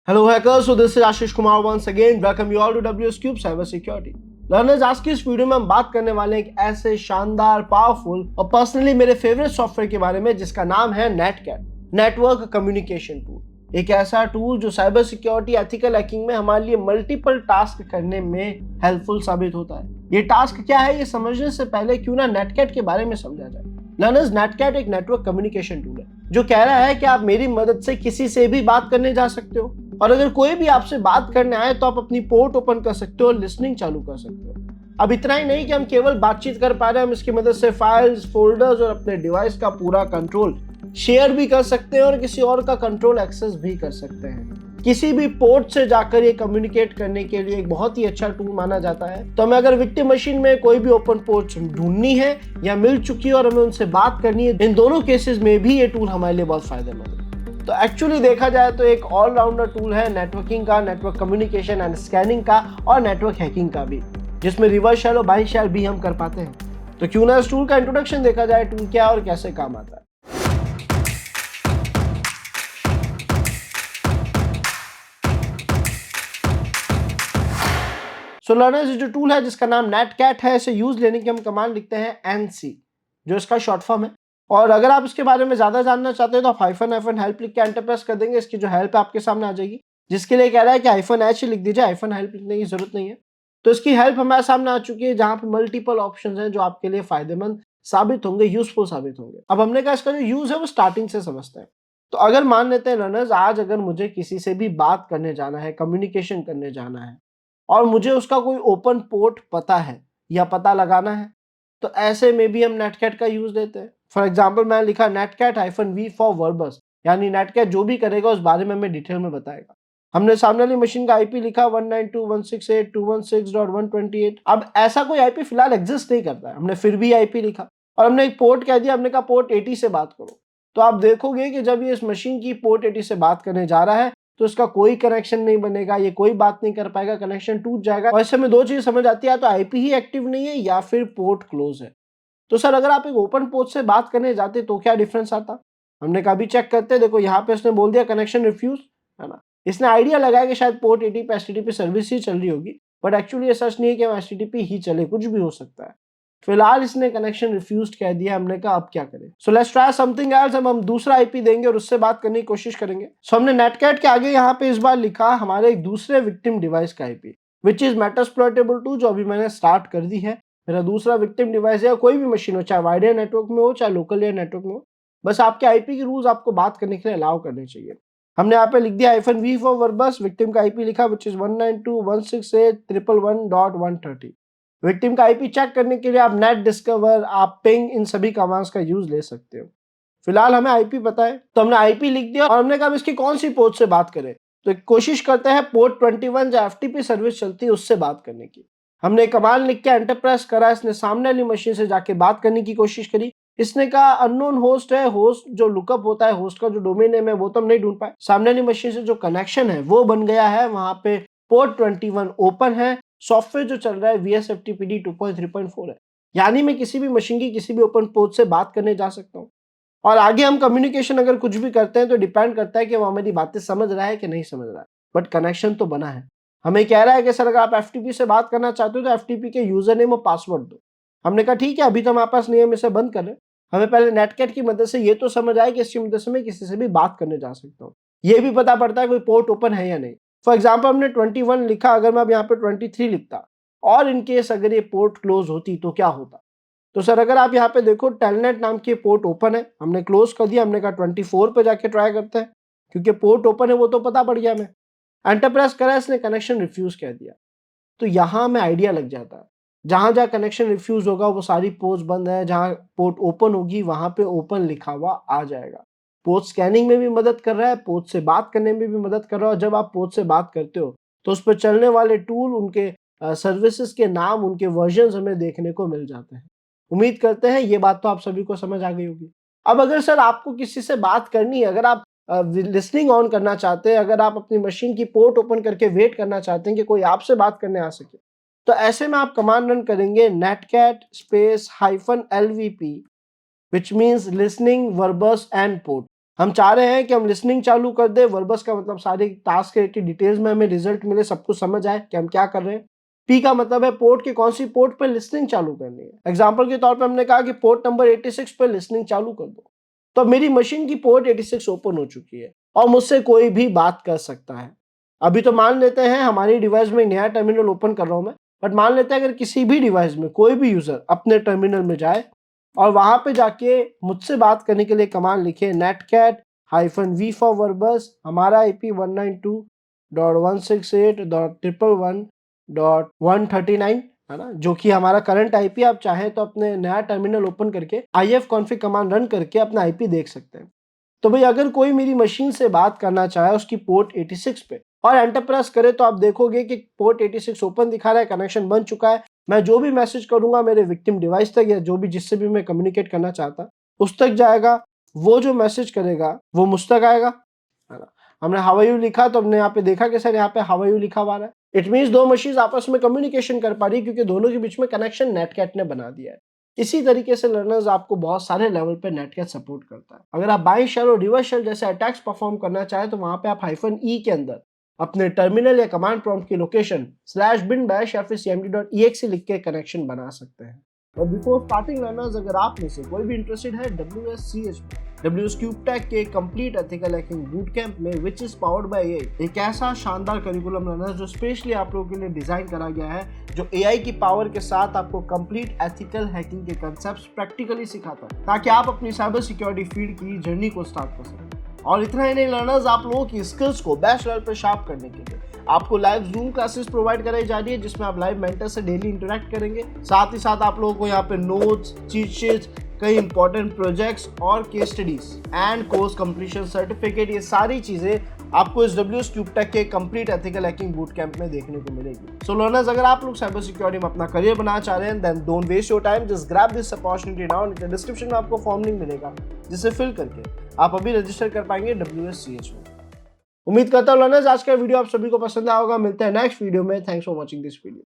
Hello hackers, so this is Ashish Kumar once again. Welcome you all to WS Cube Cyber Security. Learners, आज की इस video में हम बात करने वाले हैं एक ऐसे शानदार, पावरफुल और पर्सनली मेरे फेवरेट सॉफ्टवेयर के बारे में जिसका नाम है नेटकैट, नेटवर्क कम्युनिकेशन टूल। एक ऐसा टूल जो साइबर सिक्योरिटी एथिकल हैकिंग में हमारे लिए मल्टीपल टास्क करने में हेल्पफुल साबित होता है। ये टास्क क्या है, ये समझने से पहले क्यों ना नेटकैट के बारे में समझा जाए। लर्नर्स, नेटकैट एक नेटवर्क कम्युनिकेशन टूल है जो कह रहा है कि आप मेरी मदद से किसी से भी बात करने जा सकते हो, और अगर कोई भी आपसे बात करने आए तो आप अपनी पोर्ट ओपन कर सकते हो और लिसनिंग चालू कर सकते हो। अब इतना ही नहीं कि हम केवल बातचीत कर पा रहे हैं, हम इसकी मदद से फाइल्स, फोल्डर्स और अपने डिवाइस का पूरा कंट्रोल शेयर भी कर सकते हैं और किसी और का कंट्रोल एक्सेस भी कर सकते हैं। किसी भी पोर्ट से जाकर ये कम्युनिकेट करने के लिए एक बहुत ही अच्छा टूल माना जाता है। तो हमें अगर विक्टिम मशीन में कोई भी ओपन पोर्ट ढूंढनी है या मिल चुकी है और हमें उनसे बात करनी है, इन दोनों केसेस में भी ये टूल हमारे लिए बहुत फायदेमंद है। तो एक्चुअली देखा जाए तो एक ऑलराउंडर टूल है नेटवर्किंग का, नेटवर्क कम्युनिकेशन एंड स्कैनिंग का और नेटवर्क हैकिंग का भी, जिसमें रिवर्स शेल और बाई शेल भी हम कर पाते हैं। तो क्यों ना इस टूल का इंट्रोडक्शन देखा जाए, टूल क्या और कैसे काम आता है। सो लर्नर्स, जो टूल है जिसका नाम नेटकैट है, इसे यूज लेने की हम कमांड लिखते हैं NC, जो इसका शॉर्ट फॉर्म है। और अगर आप इसके बारे में ज्यादा जानना चाहते हो तो आप हाइफन हेल्प लिख के एंटर प्रेस कर देंगे। इसकी जो हेल्प है आपके सामने आ जाएगी, जिसके लिए कह रहा है कि -H लिख दीजिए, हाइफन हेल्प लिखने की जरूरत नहीं है। तो इसकी हेल्प हमारे सामने आ चुकी है, जहां पे मल्टीपल ऑप्शंस हैं जो आपके लिए फायदेमंद साबित होंगे, यूजफुल साबित होंगे। अब हमने कहा इसका जो यूज है वो स्टार्टिंग से समझते हैं। तो अगर मान लेते हैं रनर्स, आज अगर मुझे किसी से भी बात करने जाना है, कम्युनिकेशन करने जाना है, और मुझे उसका कोई ओपन पोर्ट पता है या पता लगाना है, तो ऐसे में भी हम नेटकैट का यूज लेते हैं। फॉर एग्जाम्पल, मैं लिखा नेटकैट -V फॉर वर्बस, यानी नेटकैट जो भी करेगा उस बारे में हमें डिटेल में बताएगा। हमने सामने वाली मशीन का आईपी लिखा 192.168.216.128। अब ऐसा कोई आईपी फिलहाल एग्जिस्ट नहीं करता है, हमने फिर भी आईपी लिखा और हमने एक पोर्ट कह दिया, हमने कहा पोर्ट 80 से बात करो। तो आप देखोगे कि जब ये इस मशीन की पोर्ट 80 से बात करने जा रहा है तो इसका कोई कनेक्शन नहीं बनेगा, ये कोई बात नहीं कर पाएगा, कनेक्शन टूट जाएगा। और इससे हमें दो चीज समझ आती है, तो आईपी ही एक्टिव नहीं है या फिर पोर्ट क्लोज है। तो सर, अगर आप एक ओपन पोर्ट से बात करने जाते तो क्या डिफरेंस आता? हमने कहा अभी चेक करते हैं। देखो यहाँ पे इसने बोल दिया कनेक्शन रिफ्यूज, है ना। इसने आइडिया लगाया कि शायद पोर्ट 80 पे एचटीटीपी सर्विस ही चल रही होगी, बट एक्चुअली ये सच नहीं है कि एचटीटीपी ही चले, कुछ भी हो सकता है। फिलहाल इसने कनेक्शन रिफ्यूज्ड कह दिया। हमने कहा अब क्या करें? So let's try something else. हम दूसरा आईपी देंगे और उससे बात करने की कोशिश करेंगे। सो हमने नेटकैट के आगे यहाँ पे इस बार लिखा हमारे एक दूसरे विक्टिम डिवाइस का आईपी, विच इज मेटास्प्लॉइटेबल 2, जो अभी मैंने स्टार्ट कर दी है। मेरा दूसरा विक्टिम डिवाइस है, कोई भी मशीन हो, चाहे वाइड एरिया नेटवर्क में हो चाहे लोकल एरिया नेटवर्क में हो, बस आपके आईपी के रूल्स आपको बात करने के लिए अलाउ करने चाहिए। हमने यहाँ पे लिख दिया -V फॉर वर्बस, विक्टिम का आईपी लिखा विच इज 192.168.111.130। विक्टिम का आईपी चेक करने के लिए आप नेट डिस्कवर, आप पिंग, इन सभी कमांड्स का यूज ले सकते हो। फिलहाल हमें आईपी पता है तो हमने आईपी लिख दिया और हमने कहा इसकी कौन सी पोर्ट से बात करें। तो कोशिश करते हैं पोर्ट 21 जो एफटीपी सर्विस चलती है उससे बात करने की। हमने कमांड लिख के एंटर प्रेस करा, इसने सामने वाली मशीन से जाके बात करने की कोशिश करी। इसने कहा अननोन होस्ट है, होस्ट जो लुकअप होता है, होस्ट का जो डोमेन नेम है वो तो हम नहीं ढूंढ पाए। सामने वाली मशीन से जो कनेक्शन है वो बन गया है, वहां पे पोर्ट 21 ओपन है, सॉफ्टवेयर जो चल रहा है VSFTPD 2.3.4 है, यानी मैं किसी भी मशीन की किसी भी ओपन पोर्ट से बात करने जा सकता हूँ। और आगे हम कम्युनिकेशन अगर कुछ भी करते हैं तो डिपेंड करता है कि वो हमारी बातें समझ रहा है कि नहीं समझ रहा है, बट कनेक्शन तो बना है। हमें कह रहा है कि सर अगर आप एफटीपी से बात करना चाहते हो तो एफटीपी के यूजर नेम और पासवर्ड दो। हमने कहा ठीक है, अभी तो हमारे पास नहीं है, हम इसे बंद कर रहे हैं। हमें पहले नेटकैट की मदद से ये तो समझ आए कि इसकी मदद से मैं किसी से भी बात करने जा सकता हूँ, ये भी पता पड़ता है कोई पोर्ट ओपन है या नहीं। फॉर एग्जाम्पल, हमने 21 लिखा, अगर मैं अब यहाँ पे 23 लिखता और इनकेस अगर ये पोर्ट क्लोज होती तो क्या होता? तो सर अगर आप यहाँ पे देखो, टेलनेट नाम की पोर्ट ओपन है, हमने क्लोज कर दिया। हमने कहा 24 पे जाके ट्राई करते हैं, क्योंकि पोर्ट ओपन है वो तो पता पड़ गया हमें। एंटर प्रेस करा, इसने कनेक्शन रिफ्यूज कह दिया। तो यहाँ हमें आइडिया लग जाता है, जहां जहां कनेक्शन रिफ्यूज होगा वो सारी पोर्ट्स बंद है, जहां पोर्ट ओपन होगी वहां पे ओपन लिखा हुआ आ जाएगा। पोर्ट स्कैनिंग में भी मदद कर रहा है, पोर्ट से बात करने में भी मदद कर रहा है। और जब आप पोर्ट से बात करते हो तो उस पर चलने वाले टूल, उनके सर्विसेज के नाम, उनके वर्जन हमें देखने को मिल जाते हैं। उम्मीद करते हैं ये बात तो आप सभी को समझ आ गई होगी। अब अगर सर आपको किसी से बात करनी है, अगर आप लिसनिंग ऑन करना चाहते हैं, अगर आप अपनी मशीन की पोर्ट ओपन करके वेट करना चाहते हैं कि कोई आपसे बात करने आ सके, तो ऐसे में आप कमांड रन करेंगे netcat space -LVP, which means listening verbose and port. हम चाह रहे हैं कि हम लिसनिंग चालू कर दें, वर्बस का मतलब सारे टास्क की डिटेल्स में हमें रिजल्ट मिले, सब कुछ समझ आए कि हम क्या कर रहे हैं। पी का मतलब है पोर्ट के कौन सी पोर्ट पर लिसनिंग चालू करनी है। एग्जाम्पल के तौर पर हमने कहा कि पोर्ट नंबर 86 पर लिसनिंग चालू कर दो, तो मेरी मशीन की पोर्ट 86 ओपन हो चुकी है और मुझसे कोई भी बात कर सकता है। अभी तो मान लेते हैं हमारी डिवाइस में नया टर्मिनल ओपन कर रहा हूं मैं, बट मान लेते हैं अगर किसी भी डिवाइस में कोई भी यूजर अपने टर्मिनल में जाए और वहां पे जाके मुझसे बात करने के लिए कमांड लिखे netcat -v फॉर वर्बस, हमारा IP 192.168.111.139 है ना, जो कि हमारा करंट IP। आप चाहें तो अपने नया टर्मिनल ओपन करके ifconfig कमांड रन करके अपना IP देख सकते हैं। तो भाई अगर कोई मेरी मशीन से बात करना चाहे उसकी पोर्ट 86 पे और एंटर प्रेस करे, तो आप देखोगे कि पोर्ट 86 ओपन दिखा रहा है, कनेक्शन बन चुका है। मैं जो भी मैसेज करूंगा मेरे विक्टिम डिवाइस तक या जो भी जिससे भी मैं कम्युनिकेट करना चाहता उस तक जाएगा। वो जो मैसेज करेगा वो मुझ तक आएगा, है ना। हमने हाउ आर यू लिखा तो हमने यहाँ पे देखा कि सर यहाँ पे हाउ आर यू लिखा हुआ है। इट मीन्स दो मशीन आपस में कम्युनिकेशन कर पा रही क्योंकि दोनों के बीच में कनेक्शन नेटकैट ने बना दिया है। इसी तरीके से लर्नर्स आपको बहुत सारे लेवल पे नेटकैट सपोर्ट करता है। अगर आप बाइंड शेल और रिवर्स शेल जैसे अटैक्स परफॉर्म करना चाहे तो वहां पे आप -e के अंदर अपने टर्मिनल या कमांड प्रॉम्प्ट की लोकेशन /bin bash या फिर cmd.exe लिख के कनेक्शन बना सकते हैं। और बिफोर स्टार्टिंग लर्नर्स, अगर आप में से कोई भी इंटरेस्टेड है WSCH में, WSCubeTech के complete ethical hacking boot camp में which is powered by AI, एक ऐसा शानदार करिकुलम लर्नर्स जो स्पेशली आप लोगों के लिए डिजाइन करा गया है, जो AI की पावर के साथ आपको कंप्लीट एथिकल हैकिंग के कंसेप्ट्स प्रैक्टिकली सिखाता है ताकि आप अपनी साइबर सिक्योरिटी फील्ड की जर्नी को स्टार्ट कर सकें। और इतना ही नहीं लर्नर्स, आप लोगों की स्किल्स को बेस्ट लेवल पर शार्प करने के लिए आपको लाइव जूम क्लासेस प्रोवाइड कराई जा रही है, जिसमें आप लाइव मेंटर से डेली इंटरेक्ट करेंगे। साथ ही साथ आप लोगों को यहाँ पे नोट्स, चीट शीट्स, कई इंपॉर्टेंट प्रोजेक्ट्स और case studies and course completion certificate, ये सारी चीजें आपको इस WSCubeTech के complete ethical hacking boot camp में देखने को मिलेगी। सो लर्नर्स, अगर आप लोग साइबर सिक्योरिटी में अपना करियर बनाना चाह रहे हैं, then don't waste your time, just grab this opportunity now. नीचे डिस्क्रिप्शन में आपको फॉर्म लिंक मिलेगा जिसे फिल करके आप अभी रजिस्टर कर पाएंगे WSCH में। उम्मीद करता हूँ लर्नर्स आज का वीडियो आप सभी को पसंद आया होगा। मिलते हैं नेक्स्ट वीडियो में। Thanks for watching this video.